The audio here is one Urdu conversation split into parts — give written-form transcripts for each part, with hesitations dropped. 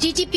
TTP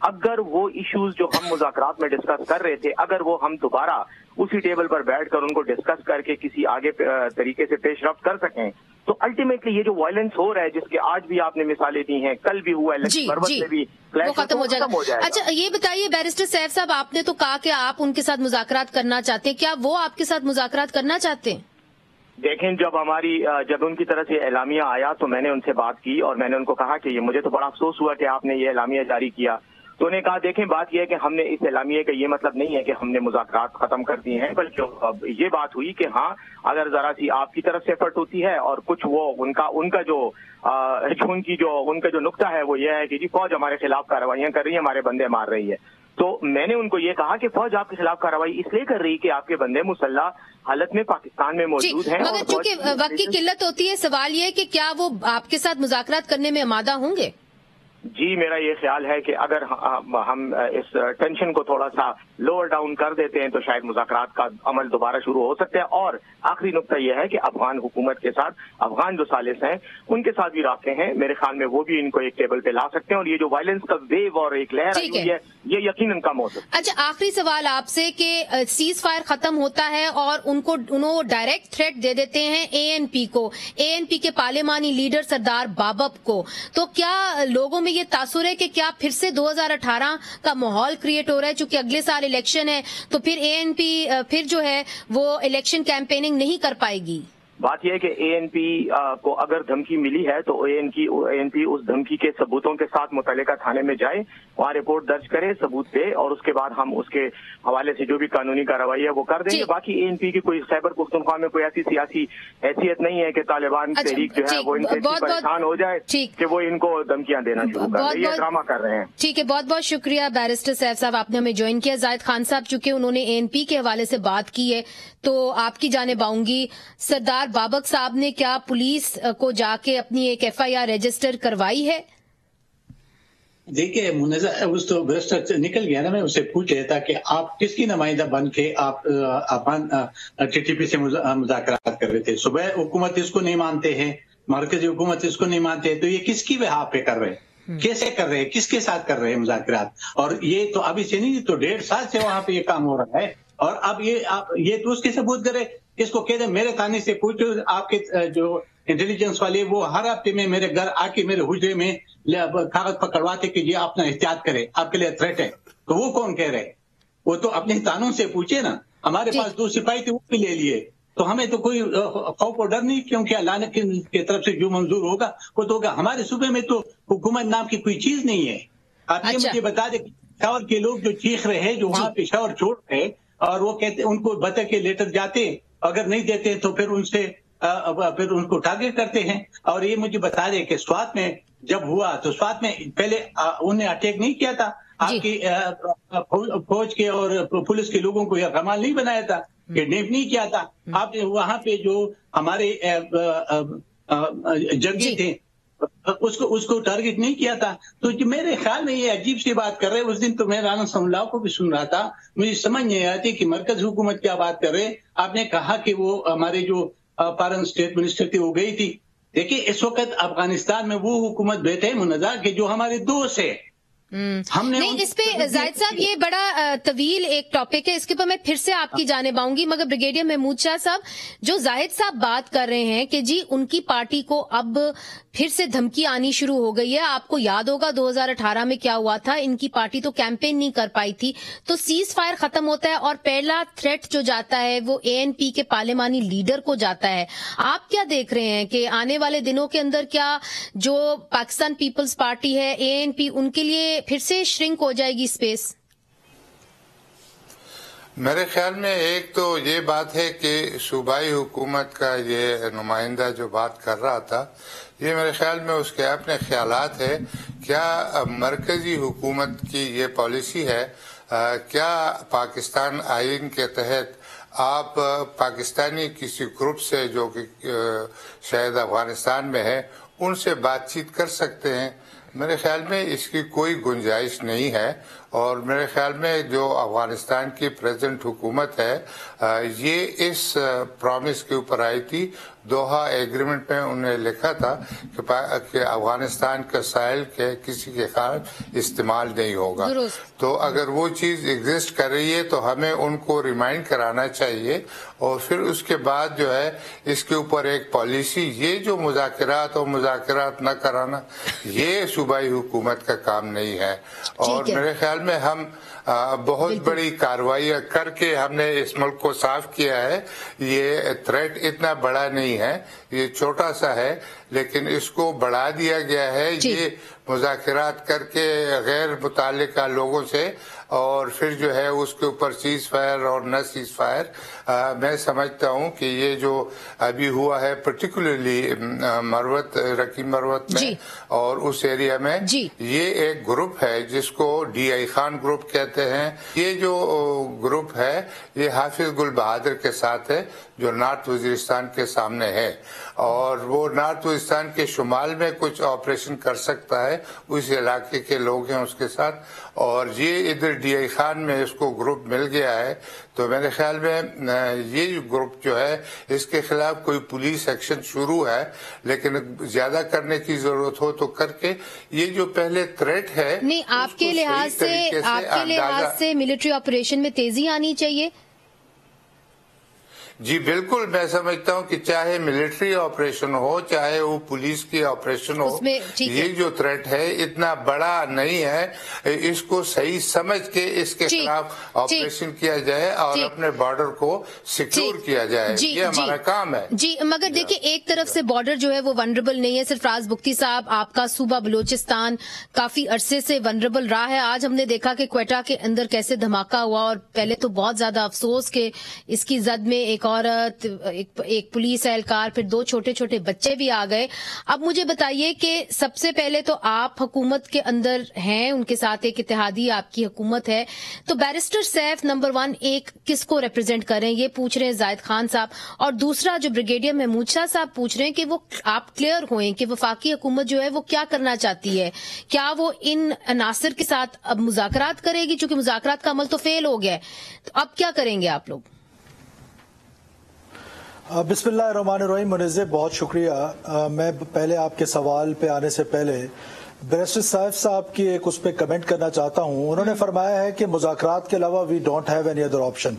اگر وہ ایشوز جو ہم مذاکرات میں ڈسکس کر رہے تھے اگر وہ ہم دوبارہ اسی ٹیبل پر بیٹھ کر ان کو ڈسکس کر کے کسی آگے طریقے سے پیش رفت کر سکیں تو الٹیمیٹلی یہ جو وائلنس ہو رہا ہے جس کے آج بھی آپ نے مثالیں دی ہیں کل بھی ہوا ہے پروت میں بھی وہ ختم ہو جائے گا. اچھا یہ بتائیے بیرسٹر سیف صاحب آپ نے تو کہا کہ آپ ان کے ساتھ مذاکرات کرنا چاہتے ہیں, کیا وہ آپ کے ساتھ مذاکرات کرنا چاہتے ہیں؟ دیکھیں جب ان کی طرف سے اعلامیہ آیا تو میں نے ان سے بات کی اور میں نے ان کو کہا کہ یہ مجھے تو بڑا افسوس ہوا کہ آپ نے یہ اعلامیہ جاری کیا. تو انہوں نے کہا دیکھیں بات یہ ہے کہ ہم نے اس اعلامیے کا یہ مطلب نہیں ہے کہ ہم نے مذاکرات ختم کر دیے ہیں بلکہ یہ بات ہوئی کہ ہاں اگر ذرا سی آپ کی طرف سے ایفرٹ ہوتی ہے اور کچھ وہ ان کا جو نقطہ ہے وہ یہ ہے کہ جی فوج ہمارے خلاف کارروائیاں کر رہی ہے, ہمارے بندے مار رہی ہے. تو میں نے ان کو یہ کہا کہ فوج آپ کے خلاف کارروائی اس لیے کر رہی کہ آپ کے بندے مسلح حالت میں پاکستان میں موجود ہیں. مگر چونکہ وقت کی قلت ہوتی ہے سوال یہ کہ کیا وہ آپ کے ساتھ مذاکرات کرنے میں آمادہ ہوں گے؟ جی میرا یہ خیال ہے کہ اگر ہم اس ٹینشن کو تھوڑا سا لوور ڈاؤن کر دیتے ہیں تو شاید مذاکرات کا عمل دوبارہ شروع ہو سکتا ہے. اور آخری نقطہ یہ ہے کہ افغان حکومت کے ساتھ افغان جو ثالث ہیں ان کے ساتھ بھی رابطے ہیں, میرے خیال میں وہ بھی ان کو ایک ٹیبل پہ لا سکتے ہیں اور یہ جو وائلنس کا ویو اور ایک لہر آئی ہوئی ہے یہ یقیناً کم ہو سکتا ہے. اچھا آخری سوال آپ سے کہ سیز فائر ختم ہوتا ہے اور انہوں ڈائریکٹ تھریٹ دے دیتے ہیں ANP کو, ANP کے پارلیمانی لیڈر سردار بابک کو, تو کیا لوگوں میں یہ تاثر ہے کہ کیا پھر سے 2018 کا ماحول کریٹ ہو رہا ہے چونکہ اگلے سال الیکشن ہے تو پھر ANP پھر جو ہے وہ الیکشن کیمپیننگ نہیں کر پائے گی؟ بات یہ ہے کہ ANP کو اگر دھمکی ملی ہے تو ANP اس دھمکی کے ثبوتوں کے ساتھ متعلقہ تھانے میں جائے, وہاں رپورٹ درج کرے ثبوت پہ اور اس کے بعد ہم اس کے حوالے سے جو بھی قانونی کارروائی ہے وہ کر دیں گے. باقی ANP کی کوئی خیبر پختونخوا میں کوئی ایسی سیاسی حیثیت نہیں ہے کہ طالبان تحریک جو ہے وہ ان سے پریشان ہو جائے کہ وہ ان کو دھمکیاں دینا شروع کر دیں, یہ ڈرامہ کر رہے ہیں. ٹھیک ہے, بہت بہت شکریہ بیرسٹر سیف صاحب آپ نے ہمیں جوائن کیا. زاہد خان صاحب چونکہ انہوں نے ANP کے حوالے سے بات کی ہے تو آپ کی جانب آؤں گی. سردار بابک صاحب نے کیا پولیس کو جا کے اپنی ایک FIR رجسٹر کروائی ہے؟ دیکھیے اس تو برسٹر نکل گیا نا, میں اسے پوچھ رہا تھا کہ آپ کس کی نمائندہ بن کے آپ افغان TTP سے مذاکرات کر رہے تھے. صبح حکومت اس کو نہیں مانتے ہیں, مرکزی حکومت اس کو نہیں مانتے, تو یہ کس کی بہا پہ کر رہے ہیں, کیسے کر رہے ہیں, کس کے ساتھ کر رہے ہیں مذاکرات؟ اور یہ تو ابھی سے نہیں, تو 1.5 سال سے وہاں پہ یہ کام ہو رہا ہے. اور اب یہ تو اس کے ثبوت کرے, اس کو کہتے ہیں میرے تھانے سے پوچھو, آپ کے جو انٹیلیجنس والے وہ ہر ہفتے میں میرے گھر آ کے میرے حجرے میں کاغذ پکڑواتے کہ یہ اپنا احتیاط کرے, آپ کے لیے تھریٹ ہے. تو وہ کون کہہ رہے؟ وہ تو اپنے تانوں سے پوچھے نا. ہمارے پاس 2 سپاہی تھے وہ بھی لے لیے, تو ہمیں تو کوئی خوف و ڈر نہیں, کیونکہ اللہ کی طرف سے جو منظور ہوگا وہ تو ہوگا. ہمارے صوبے میں تو حکومت نام کی کوئی چیز نہیں ہے. آپ یہ مجھے بتا دیں شاور کے لوگ جو چیخ رہے ہیں, جو وہاں پہ شاور چھوڑ رہے اور وہ کہتے ان کو بتا کے لیٹر جاتے, اگر نہیں دیتے تو پھر ان کو ٹارگیٹ کرتے ہیں. اور یہ مجھے بتا دیں کہ سوات میں جب ہوا تو سوات میں پہلے انہیں اٹیک نہیں کیا تھا, آپ کی فوج کے اور پولیس کے لوگوں کو یہ کمال نہیں بنایا تھا, کڈنیپ نہیں کیا تھا. آپ نے وہاں پہ جو ہمارے جنگی تھے اس کو ٹارگیٹ نہیں کیا تھا. تو میرے خیال میں یہ عجیب سی بات کر رہے. اس دن تو میں رانا سملاؤ کو بھی سن رہا تھا, مجھے سمجھ نہیں آتی کہ مرکز حکومت کیا بات کر رہے. آپ نے کہا کہ وہ ہمارے جو فارن اسٹیٹ منسٹر تھی وہ گئی تھی. دیکھیں اس وقت افغانستان میں وہ حکومت بیٹھے منازع کہ جو ہمارے دوست ہے. نہیں اس پہ زاہد صاحب یہ بڑا طویل ایک ٹاپک ہے, اس کے اوپر میں پھر سے آپ کی جانب آؤں گی. مگر بریگیڈیئر محمود شاہ صاحب, جو زاہد صاحب بات کر رہے ہیں کہ جی ان کی پارٹی کو اب پھر سے دھمکی آنی شروع ہو گئی ہے. آپ کو یاد ہوگا 2018 میں کیا ہوا تھا, ان کی پارٹی تو کیمپین نہیں کر پائی تھی, تو سیز فائر ختم ہوتا ہے اور پہلا تھریٹ جو جاتا ہے وہ ANP کے پارلیمانی لیڈر کو جاتا ہے. آپ کیا دیکھ رہے ہیں کہ آنے والے دنوں کے اندر کیا جو پاکستان پیپلز پارٹی ہے ANP ان کے لیے پھر سے شرنک ہو جائے گی اسپیس؟ میرے خیال میں ایک تو یہ بات ہے کہ صوبائی حکومت کا یہ نمائندہ جو بات کر رہا تھا, یہ میرے خیال میں اس کے اپنے خیالات ہے. کیا مرکزی حکومت کی یہ پالیسی ہے, کیا پاکستان آئین کے تحت آپ پاکستانی کسی گروپ سے جو کہ شاید افغانستان میں ہے ان سے بات چیت کر سکتے ہیں؟ میرے خیال میں اس کی کوئی گنجائش نہیں ہے. اور میرے خیال میں جو افغانستان کی پریزنٹ حکومت ہے یہ اس پرامس کے اوپر آئی تھی. دوحہ ایگریمنٹ میں انہیں لکھا تھا کہ افغانستان کا ساحل کے کسی کے خلاف استعمال نہیں ہوگا. تو اگر وہ چیز ایگزسٹ کر رہی ہے تو ہمیں ان کو ریمائنڈ کرانا چاہیے اور پھر اس کے بعد جو ہے اس کے اوپر ایک پالیسی. یہ جو مذاکرات اور مذاکرات نہ کرانا یہ صوبائی حکومت کا کام نہیں ہے. اور میرے خیال میں ہم بہت بڑی کارروائی کر کے ہم نے اس ملک کو صاف کیا ہے. یہ تھریٹ اتنا بڑا نہیں ہے, یہ چھوٹا سا ہے, لیکن اس کو بڑھا دیا گیا ہے یہ مذاکرات کر کے غیر متعلقہ لوگوں سے, اور پھر جو ہے اس کے اوپر سیز فائر اور نہ سیز فائر. میں سمجھتا ہوں کہ یہ جو ابھی ہوا ہے پرٹیکولرلی مروت, رقی مروت میں اور اس ایریا میں, یہ ایک گروپ ہے جس کو ڈی آئی خان گروپ کہتے ہیں. یہ جو گروپ ہے یہ حافظ گل بہادر کے ساتھ ہے جو نارتھ وزیرستان کے سامنے ہے, اور وہ نارتھ وزیرستان کے شمال میں کچھ آپریشن کر سکتا ہے, اس علاقے کے لوگ ہیں اس کے ساتھ, اور یہ ادھر ڈی آئی خان میں اس کو گروپ مل گیا ہے. تو میرے خیال میں یہ گروپ جو ہے اس کے خلاف کوئی پولیس ایکشن شروع ہے, لیکن زیادہ کرنے کی ضرورت ہو تو کر کے یہ جو پہلے تھریٹ ہے نہیں, آپ کے لحاظ سے ملٹری آپریشن میں تیزی آنی چاہیے. جی بالکل, میں سمجھتا ہوں کہ چاہے ملٹری آپریشن ہو چاہے وہ پولیس کی آپریشن ہو, یہ جو تھریٹ ہے اتنا بڑا نہیں ہے. اس کو صحیح سمجھ کے اس کے خلاف آپریشن کیا جائے اور اپنے بارڈر کو سیکیور کیا جائے, یہ ہمارا کام ہے. جی مگر دیکھیں ایک طرف سے بارڈر جو ہے وہ ونربل نہیں ہے. سرفراز بگٹی صاحب, آپ کا صوبہ بلوچستان کافی عرصے سے ونربل رہا ہے. آج ہم نے دیکھا کہ کوئٹہ کے اندر کیسے دھماکہ ہوا, اور پہلے تو بہت زیادہ افسوس کہ اس کی زد میں ایک عورت, ایک پولیس اہلکار, پھر 2 چھوٹے چھوٹے بچے بھی آ گئے. اب مجھے بتائیے کہ سب سے پہلے تو آپ حکومت کے اندر ہیں, ان کے ساتھ ایک اتحادی آپ کی حکومت ہے, تو بیرسٹر سیف نمبر 1 ایک کس کو ریپرزینٹ کر رہے ہیں, یہ پوچھ رہے ہیں زاہد خان صاحب, اور دوسرا جو بریگیڈیئر محمود شاہ صاحب پوچھ رہے ہیں کہ وہ آپ کلیئر ہوئیں کہ وفاقی حکومت جو ہے وہ کیا کرنا چاہتی ہے. کیا وہ ان عناصر کے ساتھ اب مذاکرات کرے گی, چونکہ مذاکرات کا عمل تو فیل ہو گیا ہے, تو اب کیا کریں گے آپ لوگ؟ بسم اللہ الرحمن الرحیم. منظر بہت شکریہ. میں پہلے آپ کے سوال پہ آنے سے پہلے بیرسٹر سیف صاحب کی ایک اس پہ کمنٹ کرنا چاہتا ہوں. انہوں نے فرمایا ہے کہ مذاکرات کے علاوہ we don't have any other option.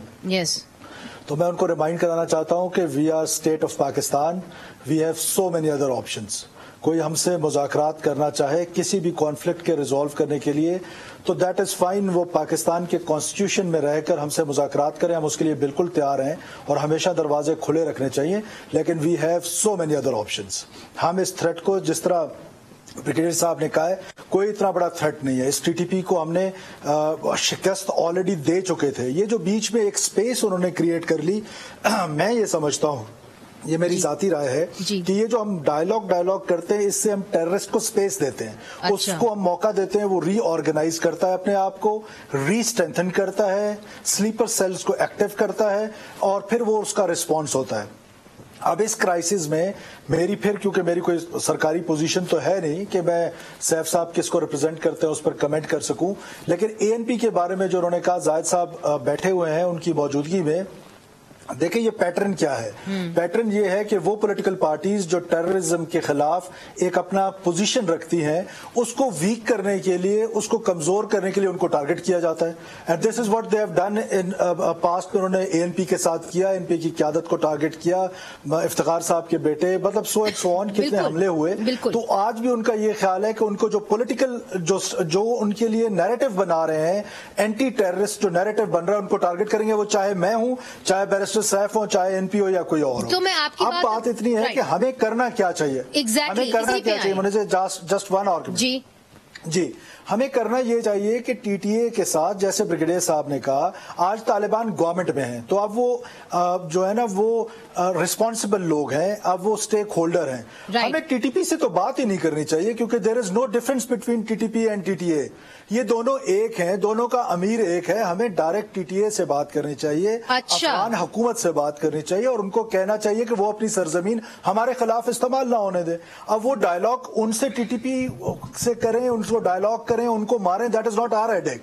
تو میں ان کو ریمائنڈ کرانا چاہتا ہوں کہ we are state of Pakistan, we have so many other options. کوئی ہم سے مذاکرات کرنا چاہے کسی بھی کانفلکٹ کے ریزالو کرنے کے لیے تو دیٹ از فائن, وہ پاکستان کے کانسٹیٹیوشن میں رہ کر ہم سے مذاکرات کریں, ہم اس کے لیے بالکل تیار ہیں اور ہمیشہ دروازے کھلے رکھنے چاہیے. لیکن we have so many other options. ہم اس تھریٹ کو, جس طرح بریگیڈیئر صاحب نے کہا ہے, کوئی اتنا بڑا تھریٹ نہیں ہے. اس ٹی ٹی پی کو ہم نے شکست آلریڈی دے چکے تھے. یہ جو بیچ میں ایک سپیس انہوں نے کریٹ کر لی, میں یہ سمجھتا ہوں, یہ میری ذاتی رائے ہے کہ یہ جو ہم ڈائیلاگ کرتے ہیں اس سے ہم ٹیررسٹ کو سپیس دیتے ہیں, اس کو ہم موقع دیتے ہیں, وہ ری آرگنائز کرتا ہے اپنے آپ کو, ری اسٹرینتھن کرتا ہے, سلیپر سیلز کو ایکٹیو کرتا ہے, اور پھر وہ اس کا رسپانس ہوتا ہے. اب اس کرائسس میں میری پھر, کیونکہ میری کوئی سرکاری پوزیشن تو ہے نہیں کہ میں سیف صاحب کس کو ریپرزینٹ کرتے ہیں اس پر کمنٹ کر سکوں, لیکن اے این پی کے بارے میں جو انہوں نے کہا, زاہد صاحب بیٹھے ہوئے ہیں ان کی موجودگی میں, دیکھیں یہ پیٹرن کیا ہے. پیٹرن یہ ہے کہ وہ پولیٹیکل پارٹیز جو ٹیررزم کے خلاف ایک اپنا پوزیشن رکھتی ہیں, اس کو ویک کرنے کے لیے, اس کو کمزور کرنے کے لیے ان کو ٹارگٹ کیا جاتا ہے. And this is what they have done in past. انہوں نے اے این پی کے ساتھ کیا, اے این پی کی قیادت کو ٹارگٹ کیا, افتخار صاحب کے بیٹے, مطلب سو اینڈ سو آن, کتنے حملے ہوئے. تو آج بھی ان کا یہ خیال ہے کہ ان کو جو پولیٹیکل جو ان کے لیے نیریٹو بنا رہے ہیں, اینٹی ٹیررسٹ جو نیریٹو بن رہا ہے, ان کو ٹارگٹ کریں گے, وہ چاہے میں ہوں, چاہے بیرسٹر سیف ہو, چاہے این پی ہو یا کوئی اور ہو. اب بات اتنی ہے کہ ہمیں کرنا کیا چاہیے, ہمیں کرنا کیا چاہیے. مجھے جسٹ ون آرگومنٹ. جی ہمیں کرنا یہ چاہیے کہ ٹی ٹی اے کے ساتھ, جیسے بریگیڈیئر صاحب نے کہا, آج طالبان گورنمنٹ میں ہیں, تو اب وہ جو ہے نا وہ ریسپانسبل لوگ ہیں, اب وہ اسٹیک ہولڈر ہیں. ہمیں ٹی ٹی پی سے تو بات ہی نہیں کرنی چاہیے, کیونکہ there is no difference between T T P and T T A. یہ دونوں ایک ہیں, دونوں کا امیر ایک ہے. ہمیں ڈائریکٹ ٹی ٹی اے سے بات کرنی چاہیے, افغان حکومت سے بات کرنی چاہیے, اور ان کو کہنا چاہیے کہ وہ اپنی سرزمین ہمارے خلاف استعمال نہ ہونے دیں. اب وہ ڈائلاگ ان سے ٹی ٹی پی سے کریں, ان کو ڈائلاگ کریں, ان کو ماریں, that is not our headache.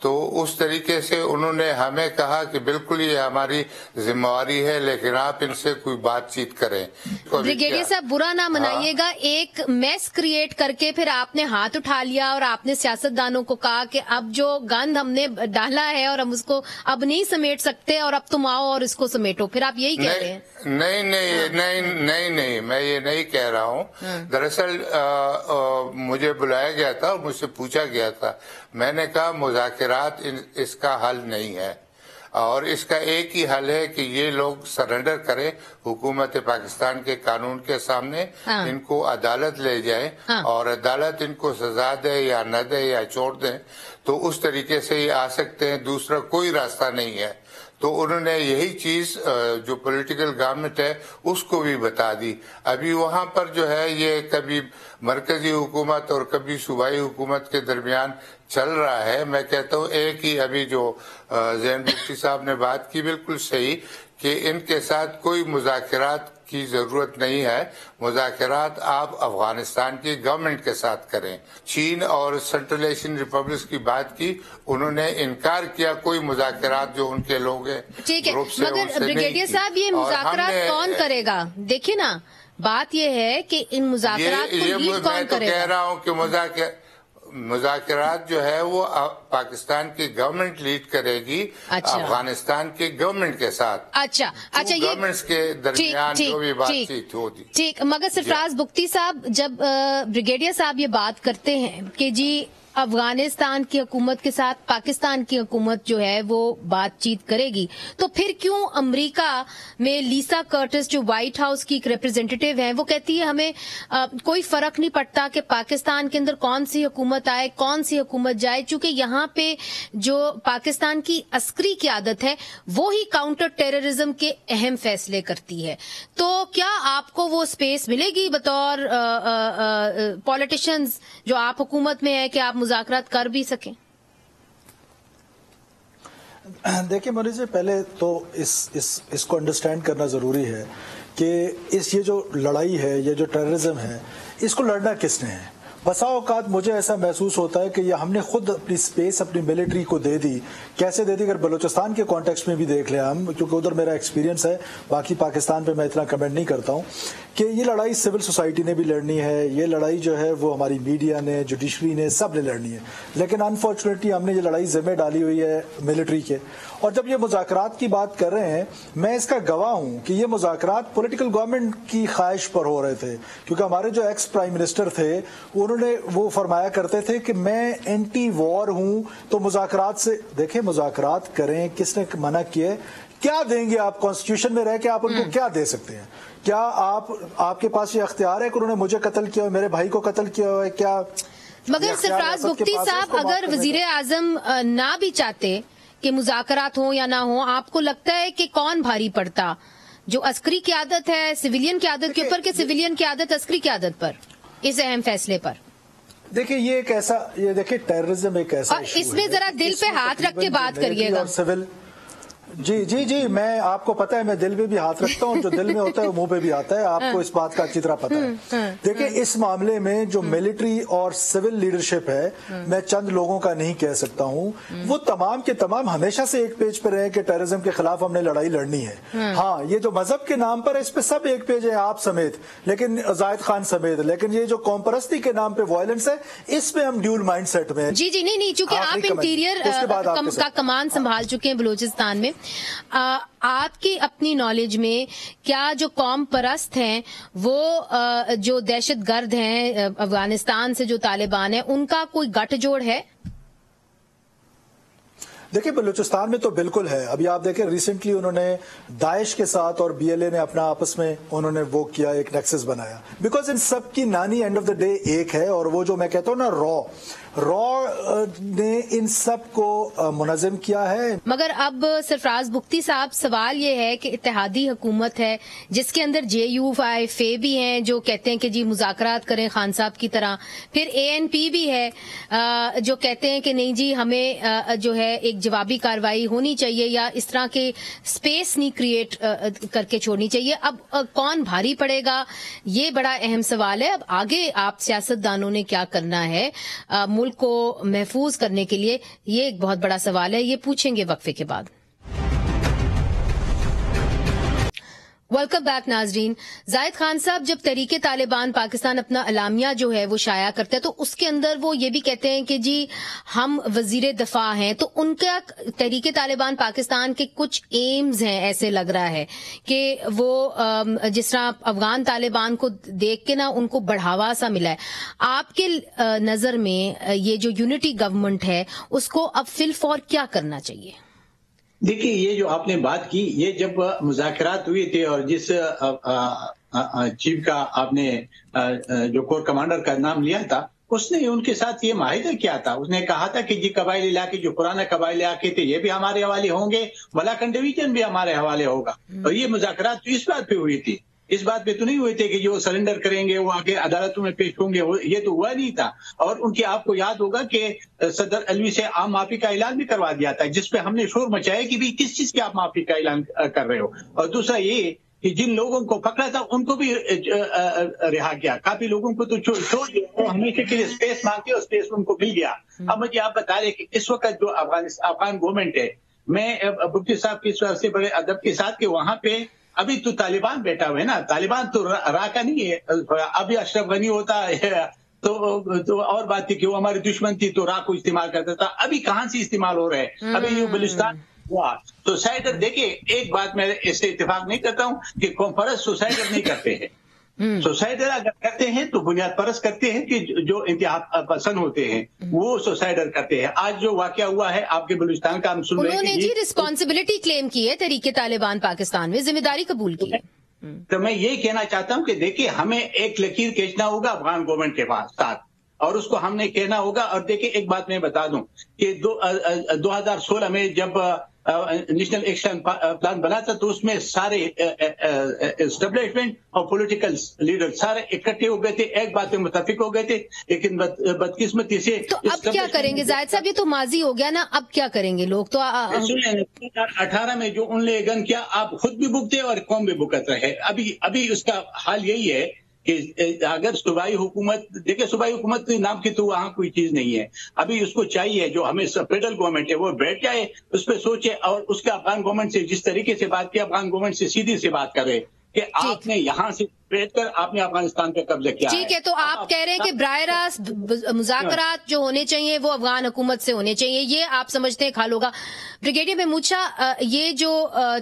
تو اس طریقے سے انہوں نے ہمیں کہا کہ بالکل یہ ہماری ذمہ داری ہے، لیکن آپ ان سے کوئی بات چیت کریں۔ بریگیڈیئر صاحب برا نہ منائیے گا، ایک میس کریٹ کر کے پھر آپ نے ہاتھ اٹھا لیا اور آپ نے سیاستدانوں کو کہا کہ اب جو گند ہم نے ڈالا ہے اور ہم اس کو اب نہیں سمیٹ سکتے اور اب تم آؤ اور اس کو سمیٹو، پھر آپ یہی کہہ رہے ہیں؟ نہیں، میں یہ نہیں کہہ رہا ہوں۔ دراصل مجھے بلایا گیا تھا اور مجھ سے پوچھا گیا تھا، میں نے کہا مذاکرات اس کا حل نہیں ہے، اور اس کا ایک ہی حل ہے کہ یہ لوگ سرنڈر کریں حکومت پاکستان کے قانون کے سامنے، ان کو عدالت لے جائیں اور عدالت ان کو سزا دے یا نہ دے یا چھوڑ دیں، تو اس طریقے سے یہ آ سکتے ہیں، دوسرا کوئی راستہ نہیں ہے۔ تو انہوں نے یہی چیز جو پولیٹیکل گورنمنٹ ہے اس کو بھی بتا دی۔ ابھی وہاں پر جو ہے یہ کبھی مرکزی حکومت اور کبھی صوبائی حکومت کے درمیان چل رہا ہے۔ میں کہتا ہوں ایک ہی ابھی جو زین بگٹی صاحب نے بات کی بالکل صحیح کہ ان کے ساتھ کوئی مذاکرات کی ضرورت نہیں ہے، مذاکرات آپ افغانستان کی گورنمنٹ کے ساتھ کریں۔ چین اور سینٹرل ایشین ریپبلکس کی بات کی، انہوں نے انکار کیا کوئی مذاکرات جو ان کے لوگ ہیں ٹھیک ہے، مگر بریگیڈیئر صاحب یہ مذاکرات کون کرے گا؟ دیکھیں نا، بات یہ ہے کہ ان مذاکرات کو لیڈ کون کرے گا؟ میں تو کہہ رہا ہوں کہ مذاکرات جو ہے وہ پاکستان کی گورنمنٹ لیڈ کرے گی افغانستان کی گورنمنٹ کے ساتھ۔ اچھا گورنمنٹس کے درمیان جو بھی بات چیت ہوتی۔ ٹھیک، مگر سرفراز بگٹی صاحب جب بریگیڈیئر صاحب یہ بات کرتے ہیں کہ جی افغانستان کی حکومت کے ساتھ پاکستان کی حکومت جو ہے وہ بات چیت کرے گی، تو پھر کیوں امریکہ میں لیسا کرٹس جو وائٹ ہاؤس کی ایک ریپرزینٹیٹیو ہیں وہ کہتی ہے ہمیں کوئی فرق نہیں پڑتا کہ پاکستان کے اندر کون سی حکومت آئے کون سی حکومت جائے، چونکہ یہاں پہ جو پاکستان کی عسکری قیادت ہے وہی کاؤنٹر ٹیررزم کے اہم فیصلے کرتی ہے۔ تو کیا آپ کو وہ اسپیس ملے گی بطور پولیٹیشنز جو آپ حکومت میں ہے کہ آپ مذاکرات کر بھی سکیں؟ دیکھیں منی جی، پہلے تو اس کو انڈرسٹینڈ کرنا ضروری ہے کہ یہ جو لڑائی ہے، یہ جو ٹیررزم ہے، اس کو لڑنا کس نے ہے؟ بسا اوقات مجھے ایسا محسوس ہوتا ہے کہ یہ ہم نے خود اپنی سپیس اپنی ملٹری کو دے دی۔ کیسے دے دی؟ اگر بلوچستان کے کانٹیکسٹ میں بھی دیکھ لیں ہم، کیونکہ ادھر میرا ایکسپیرینس ہے، باقی پاکستان پہ میں اتنا کمنٹ نہیں کرتا ہوں، کہ یہ لڑائی سول سوسائٹی نے بھی لڑنی ہے، یہ لڑائی جو ہے وہ ہماری میڈیا نے، جوڈیشری نے، سب نے لڑنی ہے، لیکن انفارچونیٹلی ہم نے یہ لڑائی ذمہ ڈالی ہوئی ہے ملٹری کے۔ اور جب یہ مذاکرات کی بات کر رہے ہیں، میں اس کا گواہ ہوں کہ یہ مذاکرات پولیٹیکل گورنمنٹ کی خواہش پر ہو رہے تھے، کیونکہ ہمارے جو ایکس پرائم منسٹر تھے انہوں نے وہ فرمایا کرتے تھے کہ میں اینٹی وار ہوں، تو مذاکرات سے دیکھیں مذاکرات کریں، کس نے منع کیے؟ کیا دیں گے آپ؟ کانسٹیٹیوشن میں رہ کے آپ ان کو کیا دے سکتے ہیں؟ کیا آپ کے پاس یہ اختیار ہے کہ انہوں نے مجھے قتل کیا ہو، میرے بھائی کو قتل کیا ہو ہے؟ کیا؟ مگر سرفراز بگٹی صاحب اگر وزیر اعظم نہ بھی چاہتے کہ مذاکرات ہوں یا نہ ہوں، آپ کو لگتا ہے کہ کون بھاری پڑتا؟ جو عسکری قیادت ہے سویلین قیادت کے اوپر کہ سویلین قیادت عسکری قیادت پر اس اہم فیصلے پر؟ دیکھیں یہ ایک ایسا، یہ دیکھیں ٹیررزم ایک ایسا اور اس میں ذرا دل پہ ہاتھ رکھ کے بات کریے گا۔ جی میں آپ کو پتا ہے میں دل میں بھی ہاتھ رکھتا ہوں، جو دل میں ہوتا ہے وہ منہ پہ بھی آتا ہے، آپ کو اس بات کا اچھی طرح پتا ہے۔ دیکھیں اس معاملے میں جو ملٹری اور سول لیڈرشپ ہے، میں چند لوگوں کا نہیں کہہ سکتا ہوں، وہ تمام کے تمام ہمیشہ سے ایک پیج پہ رہے کہ ٹیررزم کے خلاف ہم نے لڑائی لڑنی ہے۔ ہاں یہ جو مذہب کے نام پر اس پہ سب ایک پیج ہے، آپ سمیت، لیکن زاہد خان سمیت، لیکن یہ جو قوم پرستی کے نام پہ وائلنس ہے، اس میں ہم ڈیول مائنڈ سیٹ میں ہیں۔ جی نہیں، چونکہ آپ انٹیریئر کا کمان سنبھال چکے ہیں بلوچستان میں، آپ کی اپنی نالج میں کیا جو قوم پرست ہیں وہ جو دہشت گرد ہیں افغانستان سے جو طالبان ہیں ان کا کوئی گٹھ جوڑ ہے؟ دیکھیں بلوچستان میں تو بالکل ہے۔ ابھی آپ دیکھیں ریسنٹلی انہوں نے داعش کے ساتھ اور بی ایل اے نے اپنا آپس میں انہوں نے وہ کیا، ایک نیکسس بنایا، بیکاز ان سب کی نانی اینڈ آف دا ڈے ایک ہے، اور وہ جو میں کہتا ہوں نا را نے ان سب کو منظم کیا ہے۔ مگر اب سرفراز بگٹی صاحب سوال یہ ہے کہ اتحادی حکومت ہے جس کے اندر جے یو ایف اے بھی ہیں جو کہتے ہیں کہ جی مذاکرات کریں خان صاحب کی طرح، پھر اے این پی بھی ہے جو کہتے ہیں کہ نہیں جی ہمیں جو ہے ایک جوابی کارروائی ہونی چاہیے یا اس طرح کے سپیس نہیں کریٹ کر کے چھوڑنی چاہیے۔ اب کون بھاری پڑے گا یہ بڑا اہم سوال ہے۔ اب آگے آپ سیاستدانوں نے کیا کرنا ہے؟ ملک ملک کو محفوظ کرنے کے لیے؟ یہ ایک بہت بڑا سوال ہے، یہ پوچھیں گے وقفے کے بعد۔ ویلکم بیک ناظرین۔ زاہد خان صاحب، جب تحریک طالبان پاکستان اپنا اعلامیہ جو ہے وہ شائع کرتا ہے تو اس کے اندر وہ یہ بھی کہتے ہیں کہ جی ہم وزیر دفاع ہیں، تو ان کا تحریک طالبان پاکستان کے کچھ ایمز ہیں، ایسے لگ رہا ہے کہ وہ جس طرح افغان طالبان کو دیکھ کے نا ان کو بڑھاوا سا ملا ہے۔ آپ کے نظر میں یہ جو یونٹی گورنمنٹ ہے اس کو اب فی الفور کیا کرنا چاہیے؟ دیکھیے، یہ جو آپ نے بات کی، یہ جب مذاکرات ہوئے تھے اور جس چیف کا آپ نے جو کور کمانڈر کا نام لیا تھا، اس نے ان کے ساتھ یہ معاہدہ کیا تھا۔ اس نے کہا تھا کہ جی قبائلی علاقے جو پرانا قبائلی علاقے تھے یہ بھی ہمارے حوالے ہوں گے، ملاکنڈ ڈویژن بھی ہمارے حوالے ہوگا۔ اور یہ مذاکرات تو اس بات پہ ہوئی تھی، اس بات پہ تو نہیں ہوئے تھے کہ جو سرنڈر کریں گے وہ آگے عدالتوں میں پیش ہوں گے، یہ تو ہوا نہیں تھا۔ اور ان کے آپ کو یاد ہوگا کہ صدر علوی سے عام معافی کا اعلان بھی کروا دیا تھا، جس پہ ہم نے شور مچایا کہ بھی کس چیز کی آپ معافی کا اعلان کر رہے ہو۔ اور دوسرا یہ کہ جن لوگوں کو پکڑا تھا ان کو بھی رہا کیا، کافی لوگوں کو تو چھوڑ دیا، ہمیشہ کے لیے اسپیس مانگتے اور اسپیس ان کو مل گیا۔ اب مجھے آپ بتا رہے کہ اس وقت جو افغان گورنمنٹ ہے، میں بھٹی صاحب کی سب سے بڑے ادب کے ساتھ کہ وہاں پہ ابھی تو طالبان بیٹھا ہوا ہے نا، طالبان تو را کا نہیں ہے۔ ابھی اشرف غنی ہوتا ہے تو اور بات تھی کہ وہ ہماری دشمن تھی تو را کو استعمال کرتا تھا، ابھی کہاں سے استعمال ہو رہا ہے؟ ابھی یہ بلوچستان ہوا تو سوسائڈر، دیکھیں ایک بات میں اس سے اتفاق نہیں کرتا ہوں کہ قوم پرست سوسائڈر نہیں کرتے ہیں۔ سوسائڈر اگر کرتے ہیں تو بنیاد پرست کرتے ہیں کہ جو انتہا پسند ہوتے ہیں وہ سوسائڈر کرتے ہیں۔ آج جو واقعہ ہوا ہے آپ کے بلوچستان کا، ہم سن رہے ہیں، انہوں نے جی رسپانسبلٹی کلیم کی ہے تحریک طالبان پاکستان میں، ذمہ داری قبول کی ہے۔ تو میں یہ کہنا چاہتا ہوں کہ دیکھیے ہمیں ایک لکیر کھینچنا ہوگا افغان گورنمنٹ کے ساتھ، اور اس کو ہم نے کہنا ہوگا۔ اور دیکھیں ایک بات میں بتا دوں کہ 2016 میں جب نیشنل ایکشن پلان بنا تھا تو اس میں سارے اسٹیبلشمنٹ اور پولیٹیکل لیڈر سارے اکٹھے ہو گئے تھے، ایک بات پہ متفق ہو گئے تھے، لیکن بدقسمتی سے تو اب کیا کریں گے زاہد صاحب؟ یہ تو ماضی ہو گیا نا، اب کیا کریں گے لوگ؟ تو 2018 میں جو ان نے گن کیا، آپ خود بھی بھگتے اور قوم بھی بھگت رہے۔ ابھی اس کا حال یہی ہے کہ اگر صوبائی حکومت، دیکھیں صوبائی حکومت نام کی تو وہاں کوئی چیز نہیں ہے، ابھی اس کو چاہیے جو ہمیں فیڈرل گورنمنٹ ہے وہ بیٹھ جائے، اس پہ سوچے، اور اس کے افغان گورنمنٹ سے جس طریقے سے بات کی، افغان گورنمنٹ سے سیدھی سے بات کرے کہ آپ نے یہاں سے بیٹھ کر آپ نے افغانستان پہ قبضہ کیا ہے۔ ٹھیک ہے، تو آپ کہہ رہے ہیں کہ براہ راست مذاکرات جو ہونے چاہیے وہ افغان حکومت سے ہونے چاہیے، یہ آپ سمجھتے ہیں حل ہوگا؟ بریگیڈیئر محمود شاہ، یہ جو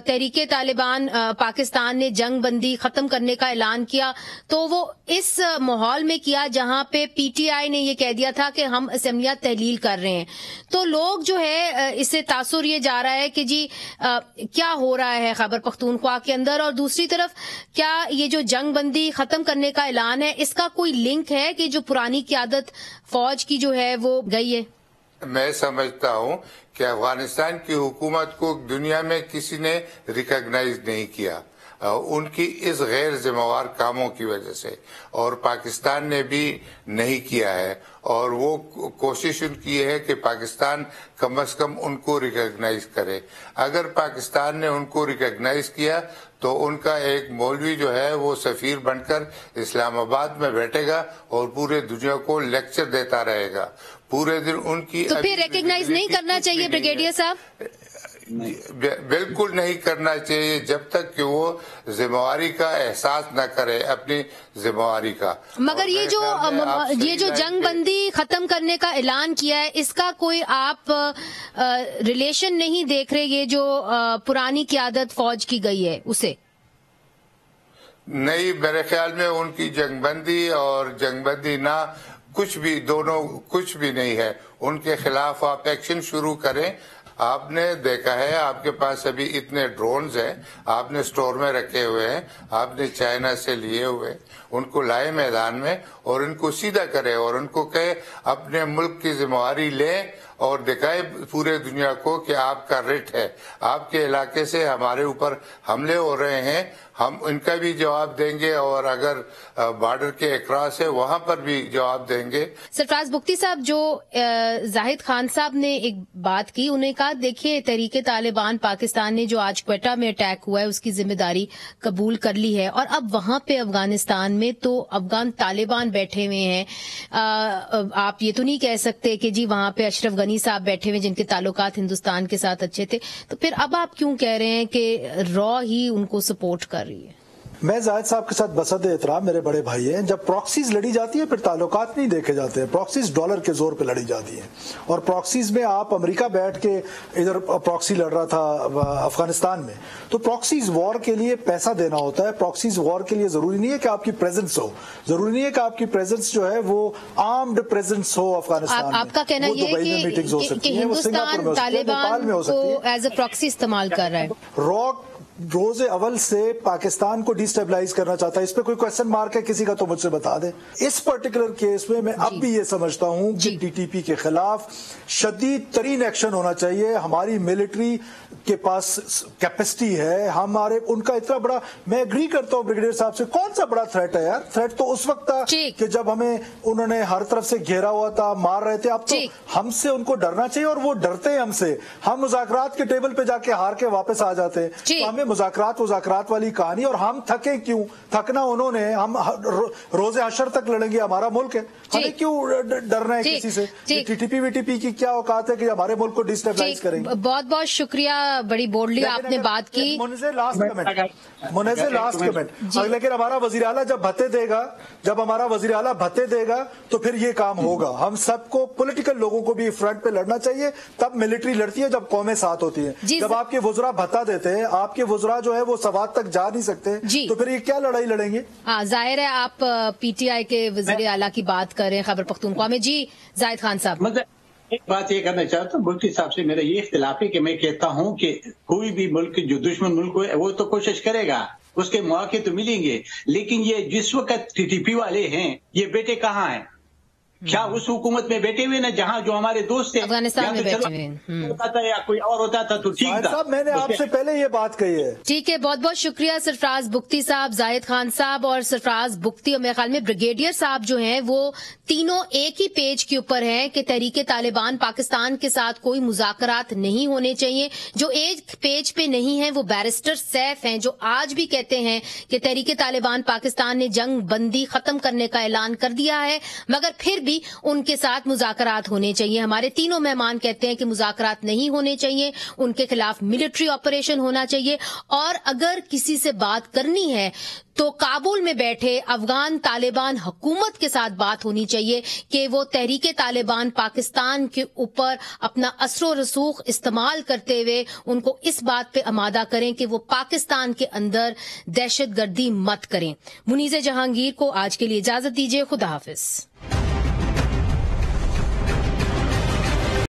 تحریک طالبان پاکستان نے جنگ بندی ختم کرنے کا اعلان کیا تو وہ اس ماحول میں کیا جہاں پہ پی ٹی آئی نے یہ کہہ دیا تھا کہ ہم اسمبلیاں تحلیل کر رہے ہیں، تو لوگ جو ہے اس سے تاثر یہ جا رہا ہے کہ جی کیا ہو رہا ہے خیبر پختونخوا کے اندر، اور دوسری طرف کیا یہ جو جنگ بندی ختم کرنے کا اعلان ہے اس کا کوئی لنک ہے کہ جو پرانی قیادت فوج کی جو ہے وہ گئی ہے؟ میں سمجھتا ہوں کہ افغانستان کی حکومت کو دنیا میں کسی نے ریکگنائز نہیں کیا ان کی اس غیر ذمہ وار کاموں کی وجہ سے، اور پاکستان نے بھی نہیں کیا ہے، اور وہ کوشش ان کی ہے کہ پاکستان کم از کم ان کو ریکگنائز کرے۔ اگر پاکستان نے ان کو ریکگنائز کیا تو ان کا ایک مولوی جو ہے وہ سفیر بن کر اسلام آباد میں بیٹھے گا اور پورے دنیا کو لیکچر دیتا رہے گا پورے دن۔ ان کی تو پھر ریکگنائز نہیں کرنا چاہیے بریگیڈیئر صاحب؟ بالکل نہیں کرنا چاہیے جب تک کہ وہ ذمہ داری کا احساس نہ کرے اپنی ذمہ داری کا۔ مگر یہ جو جنگ بندی ختم کرنے کا اعلان کیا ہے اس کا کوئی آپ ریلیشن نہیں دیکھ رہے یہ جو پرانی قیادت فوج کی گئی ہے اسے؟ نہیں، میرے خیال میں ان کی جنگ بندی اور جنگ بندی نہ کچھ بھی، دونوں کچھ بھی نہیں ہے۔ ان کے خلاف آپ ایکشن شروع کریں۔ آپ نے دیکھا ہے آپ کے پاس ابھی اتنے ڈرونز ہیں، آپ نے سٹور میں رکھے ہوئے ہیں، آپ نے چائنا سے لیے ہوئے، ان کو لائے میدان میں اور ان کو سیدھا کرے اور ان کو کہے اپنے ملک کی ذمہ داری لیں اور دکھائے پورے دنیا کو کہ آپ کا رٹ ہے، آپ کے علاقے سے ہمارے اوپر حملے ہو رہے ہیں، ہم ان کا بھی جواب دیں گے، اور اگر بارڈر کے اکراس ہے وہاں پر بھی جواب دیں گے۔ سرفراز بگٹی صاحب، جو زاہد خان صاحب نے ایک بات کی، انہیں کہا دیکھیے تحریک طالبان پاکستان نے جو آج کوئٹہ میں اٹیک ہوا ہے اس کی ذمہ داری قبول کر لی ہے، اور اب وہاں پہ افغانستان میں تو افغان طالبان بیٹھے ہوئے ہیں، آپ یہ تو نہیں کہہ سکتے کہ جی وہاں پہ اشرف غنی صاحب بیٹھے ہوئے جن کے تعلقات ہندوستان کے ساتھ اچھے تھے، تو پھر اب آپ کیوں کہہ رہے ہیں کہ را ہی ان کو سپورٹ کر رہی ہے؟ میں زاہد صاحب کے ساتھ بصد احترام، میرے بڑے بھائی ہیں، جب پراکسیز لڑی جاتی ہے پھر تعلقات نہیں دیکھے جاتے ہیں، پراکسیز ڈالر کے زور پہ لڑی جاتی ہیں، اور پراکسیز میں آپ امریکہ بیٹھ کے ادھر پراکسی لڑ رہا تھا افغانستان میں، تو پراکسیز وار کے لیے پیسہ دینا ہوتا ہے، پراکسیز وار کے لیے ضروری نہیں ہے کہ آپ کی پریزنس ہو، ضروری نہیں ہے کہ آپ کی پریزنس جو ہے وہ آرمڈ پریزنس ہو افغانستان میں۔ آپ کا کہنا یہ ہے کہ ہندوستان طالبان کو ایز اے پراکسی استعمال کر رہا ہے، روز اول سے پاکستان کو ڈی اسٹیبلائز کرنا چاہتا ہے، اس پہ کوئی کوشچن مارک ہے کسی کا تو مجھ سے بتا دیں۔ اس پرٹیکولر کیس میں اب بھی یہ سمجھتا ہوں کہ ٹی ٹی پی کے خلاف شدید ترین ایکشن ہونا چاہیے، ہماری ملٹری کے پاس کیپیسٹی ہے، ہمارے ان کا اتنا بڑا، میں اگری کرتا ہوں بریگیڈیئر صاحب سے، کون سا بڑا تھریٹ ہے یار، تھریٹ تو اس وقت تھا کہ جب ہمیں انہوں نے ہر طرف سے گھیرا ہوا تھا، مار رہے تھے، اب تو ہم سے ان کو ڈرنا چاہیے، اور وہ ڈرتے ہیں ہم سے، ہم مذاکرات کے ٹیبل پہ جا کے ہار کے واپس آ جاتے ہیں، تو ہمیں مذاکرات والی کہانی، اور ہم تھکے کیوں، تھکنا انہوں نے، ہم روز حشر تک لڑیں گے، ہمارا ملک ہے، ہمیں کیوں ڈرنا ہے کسی سے؟ ٹی ٹی پی وی ٹی پی کی کیا اوقات ہے کہ ہمارے ملک کو ڈیسٹیبلائز کریں گے؟ بہت بہت شکریہ، بڑی بورڈلی آپ نے بات کی۔ منیزر لاسٹ کمنٹ، لیکن ہمارا وزیر اعلیٰ جب بھتے دے گا، جب ہمارا وزیر اعلیٰ بھتے دے گا تو پھر یہ کام ہوگا، ہم سب کو پولیٹیکل لوگوں کو بھی فرنٹ پہ لڑنا چاہیے، تب ملٹری لڑتی ہے جب قومیں ساتھ ہوتی ہیں، جب آپ کے وزراء بھتا دیتے ہیں، آپ کے وزراء جو ہے وہ سوات تک جا نہیں سکتے تو پھر یہ کیا لڑائی لڑیں گے؟ ہاں ظاہر ہے آپ پی ٹی آئی کے وزیر اعلیٰ کی بات کر رہے ہیں خیبر پختونخوا میں۔ جی زاہد خان صاحب، ایک بات یہ کرنا چاہتا ہوں مفتی صاحب سے، میرا یہ اختلاف ہے کہ میں کہتا ہوں کہ کوئی بھی ملک جو دشمن ملک ہے وہ تو کوشش کرے گا، اس کے مواقع تو ملیں گے، لیکن یہ جس وقت ٹی ٹی پی والے ہیں یہ بیٹے کہاں ہیں؟ کیا اس حکومت میں بیٹھے ہوئے نا جہاں جو ہمارے دوست ہیں افغانستان میں بیٹھے ہوئے ہوتا تھا یا کوئی اور ہوتا تھا تو ٹھیک تھا۔ میں نے آپ سے پہلے یہ بات کہی ہے۔ ٹھیک ہے، بہت بہت شکریہ سرفراز بگٹی صاحب، زاہد خان صاحب اور سرفراز بگٹی، اور میرے خیال میں بریگیڈیئر صاحب جو ہیں وہ تینوں ایک ہی پیج کے اوپر ہیں کہ تحریک طالبان پاکستان کے ساتھ کوئی مذاکرات نہیں ہونے چاہیے۔ جو ایک پیج پہ نہیں ہیں وہ بیرسٹر سیف ہیں، جو آج بھی کہتے ہیں کہ تحریک طالبان پاکستان نے جنگ بندی ختم کرنے کا اعلان کر دیا ہے، مگر پھر بھی ان کے ساتھ مذاکرات ہونے چاہیے۔ ہمارے تینوں مہمان کہتے ہیں کہ مذاکرات نہیں ہونے چاہیے، ان کے خلاف ملٹری آپریشن ہونا چاہیے، اور اگر کسی سے بات کرنی ہے تو کابل میں بیٹھے افغان طالبان حکومت کے ساتھ بات ہونی چاہیے کہ وہ تحریک طالبان پاکستان کے اوپر اپنا اثر و رسوخ استعمال کرتے ہوئے ان کو اس بات پہ آمادہ کریں کہ وہ پاکستان کے اندر دہشت گردی مت کریں۔ منیزہ جہانگیر کو آج کے لیے اجازت دیجیے، خدا حافظ۔